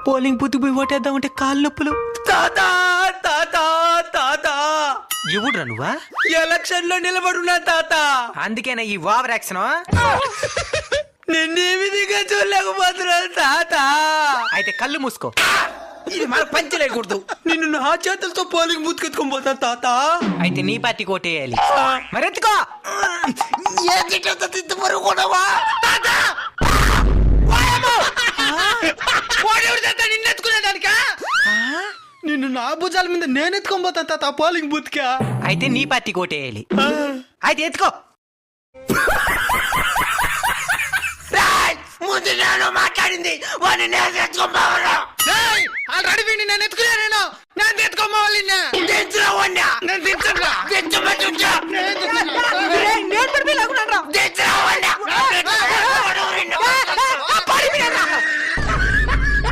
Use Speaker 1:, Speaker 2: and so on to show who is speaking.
Speaker 1: Polling booth పోయి ఓటేద్దామంటే కాళ్ళు నొప్పులు.
Speaker 2: తాత తాత తాత
Speaker 1: ఎవడురా నువ్వా?
Speaker 2: ఎలక్షన్ లో నిలబడున్నా తాత.
Speaker 1: అందుకేనా ఈ ఓవర్ యాక్షన్?
Speaker 2: నిన్నే విధిగా చూడలేకపోతున్నాను తాత.
Speaker 1: అయితే కళ్ళు మూసుకో.
Speaker 2: ఇది మన పంచి లేకూడదు. నిన్ను నా చేతులతో పోలింగ్ బూత్ ఎత్తుకొని పోతాను తాత.
Speaker 1: అయితే నీ పార్టీకి ఓటేయాలి. మరెత్తుకో.
Speaker 2: నిన్నెత్తుకునేదానికా? నిన్ను నా భుజాల మీద నేను ఎత్తుకొని పోతాను తాత పోలింగ్ బూత్ కా.
Speaker 1: అయితే నీ పార్టీకి ఓటేయాలి. అయితే ఎత్తుకో.
Speaker 2: ముందు నేను మాట్లాడింది వాడిని నేను ఎత్తుకోవాలి.